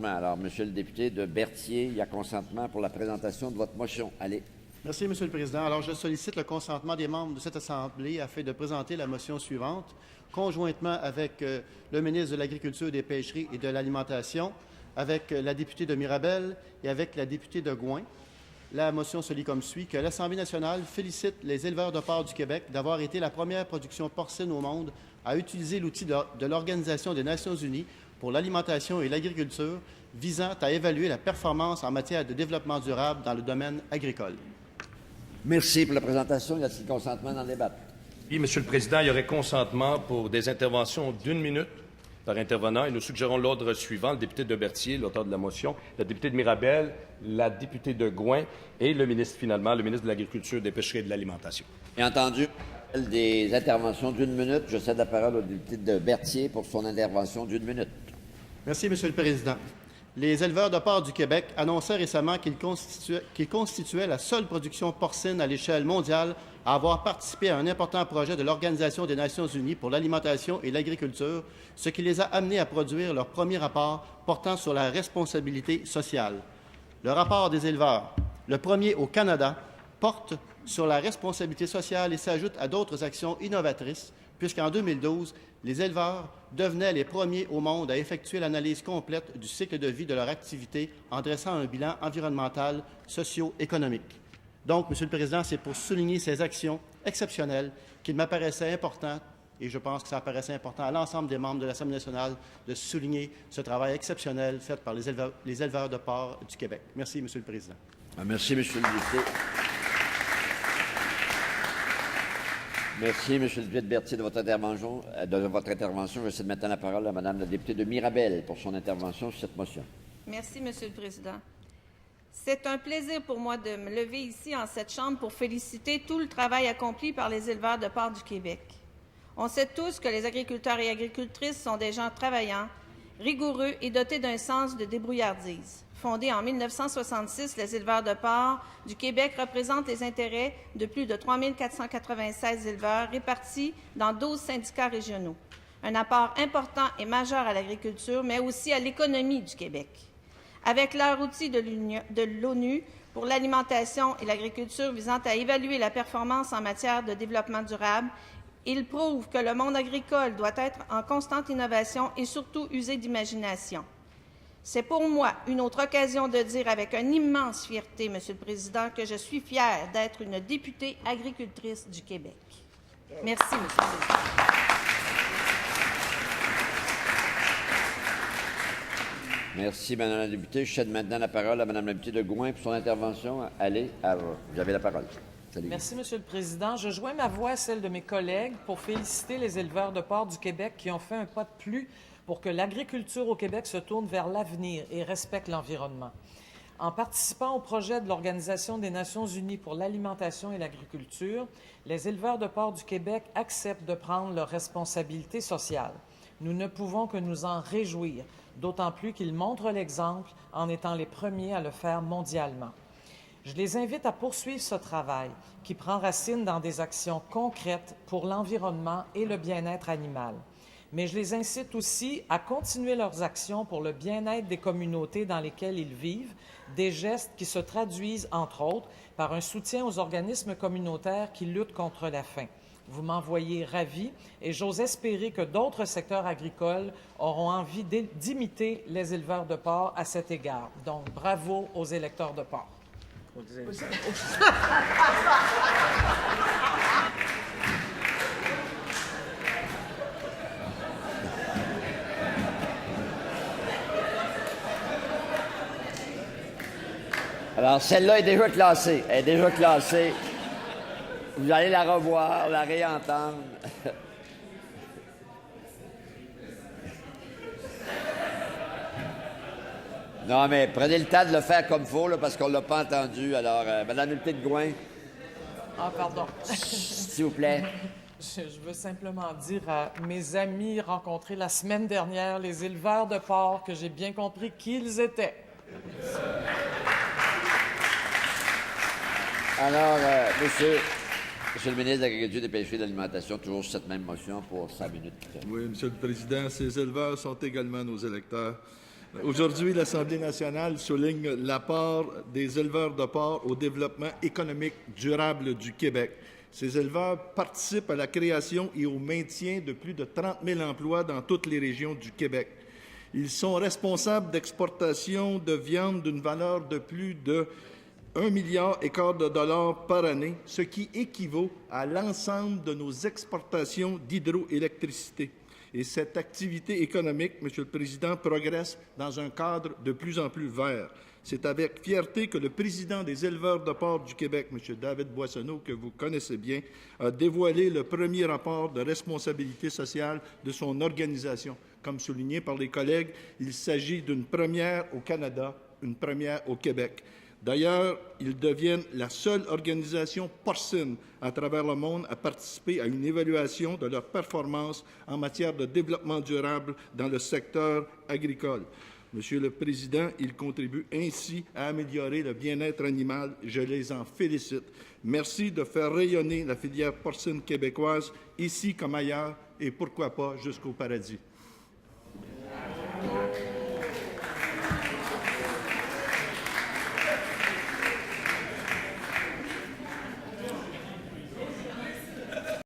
consentement. Alors, Monsieur le député de Berthier, il y a consentement pour la présentation de votre motion. Allez. Merci, Monsieur le Président. Alors, je sollicite le consentement des membres de cette Assemblée afin de présenter la motion suivante, conjointement avec le ministre de l'Agriculture, des Pêcheries et de l'Alimentation, avec la députée de Mirabel et avec la députée de Gouin. La motion se lit comme suit, que l'Assemblée nationale félicite les éleveurs de porc du Québec d'avoir été la première production porcine au monde à utiliser l'outil de l'Organisation des Nations unies pour l'alimentation et l'agriculture visant à évaluer la performance en matière de développement durable dans le domaine agricole. Merci pour la présentation. Y a-t-il consentement dans le débat? Oui, Monsieur le Président, il y aurait consentement pour des interventions d'1 minute par intervenant et nous suggérons l'ordre suivant, le député de Berthier, l'auteur de la motion, la députée de Mirabel, la députée de Gouin et le ministre, finalement, le ministre de l'Agriculture, des Pêcheries et de l'Alimentation. Bien entendu, des interventions d'1 minute. Je cède la parole au député de Berthier pour son intervention d'1 minute. Merci, Monsieur le Président. Les éleveurs de porc du Québec annonçaient récemment qu'ils constituaient la seule production porcine à l'échelle mondiale à avoir participé à un important projet de l'Organisation des Nations unies pour l'alimentation et l'agriculture, ce qui les a amenés à produire leur premier rapport portant sur la responsabilité sociale. Le rapport des éleveurs, le premier au Canada, porte sur la responsabilité sociale et s'ajoute à d'autres actions innovatrices, puisqu'en 2012, les éleveurs devenaient les premiers au monde à effectuer l'analyse complète du cycle de vie de leur activité en dressant un bilan environnemental, socio-économique. Donc, Monsieur le Président, c'est pour souligner ces actions exceptionnelles qu'il m'apparaissait important, et je pense que ça apparaissait important à l'ensemble des membres de l'Assemblée nationale, de souligner ce travail exceptionnel fait par les éleveurs de porc du Québec. Merci, Monsieur le Président. Merci, Monsieur le député. Merci, Monsieur le député de Berthier, de votre intervention. Je cède maintenant la parole à Madame la députée de Mirabel pour son intervention sur cette motion. Merci, Monsieur le Président. C'est un plaisir pour moi de me lever ici en cette Chambre pour féliciter tout le travail accompli par les éleveurs de porc du Québec. On sait tous que les agriculteurs et agricultrices sont des gens travaillants, rigoureux et dotés d'un sens de débrouillardise. Fondés en 1966, les éleveurs de porc du Québec représentent les intérêts de plus de 3 496 éleveurs répartis dans 12 syndicats régionaux. Un apport important et majeur à l'agriculture, mais aussi à l'économie du Québec. Avec leur outil de l'ONU pour l'alimentation et l'agriculture visant à évaluer la performance en matière de développement durable, ils prouvent que le monde agricole doit être en constante innovation et surtout user d'imagination. C'est pour moi une autre occasion de dire avec une immense fierté, Monsieur le Président, que je suis fière d'être une députée agricultrice du Québec. Merci, Monsieur le Président. Merci, Madame la députée. Je cède maintenant la parole à Madame la députée de Gouin pour son intervention. Allez, vous avez la parole. Salut. Merci, Monsieur le Président. Je joins ma voix à celle de mes collègues pour féliciter les éleveurs de porc du Québec qui ont fait un pas de plus pour que l'agriculture au Québec se tourne vers l'avenir et respecte l'environnement. En participant au projet de l'Organisation des Nations unies pour l'alimentation et l'agriculture, les éleveurs de porc du Québec acceptent de prendre leurs responsabilités sociales. Nous ne pouvons que nous en réjouir, d'autant plus qu'ils montrent l'exemple en étant les premiers à le faire mondialement. Je les invite à poursuivre ce travail qui prend racine dans des actions concrètes pour l'environnement et le bien-être animal. Mais je les incite aussi à continuer leurs actions pour le bien-être des communautés dans lesquelles ils vivent, des gestes qui se traduisent, entre autres, par un soutien aux organismes communautaires qui luttent contre la faim. Vous m'envoyez ravi et j'ose espérer que d'autres secteurs agricoles auront envie d'imiter les éleveurs de porc à cet égard. Donc, bravo aux électeurs de porc. Alors, celle-là est déjà classée. Elle est déjà classée. Vous allez la revoir, la réentendre. Non, mais prenez le temps de le faire comme il faut, là, parce qu'on ne l'a pas entendu. Alors, Madame la députée de Gouin. Ah, pardon. S'il vous plaît. Je veux simplement dire à mes amis rencontrés la semaine dernière, les éleveurs de porc, que j'ai bien compris qui ils étaient. Alors, Monsieur le ministre de l'Agriculture, des Pêcheries et de l'Alimentation, toujours sur cette même motion pour 5 minutes. Oui, Monsieur le Président, ces éleveurs sont également nos électeurs Aujourd'hui, l'Assemblée nationale souligne l'apport des éleveurs de porc au développement économique durable du Québec. Ces éleveurs participent à la création et au maintien de plus de 30 000 emplois dans toutes les régions du Québec. Ils sont responsables d'exportations de viande d'une valeur de plus de 1,25 milliard de dollars par année, ce qui équivaut à l'ensemble de nos exportations d'hydroélectricité. Et cette activité économique, Monsieur le Président, progresse dans un cadre de plus en plus vert. C'est avec fierté que le président des éleveurs de porc du Québec, M. David Boissonneau, que vous connaissez bien, a dévoilé le premier rapport de responsabilité sociale de son organisation. Comme souligné par les collègues, il s'agit d'une première au Canada, une première au Québec. D'ailleurs, ils deviennent la seule organisation porcine à travers le monde à participer à une évaluation de leur performance en matière de développement durable dans le secteur agricole. Monsieur le Président, ils contribuent ainsi à améliorer le bien-être animal. Je les en félicite. Merci de faire rayonner la filière porcine québécoise, ici comme ailleurs, et pourquoi pas jusqu'au paradis.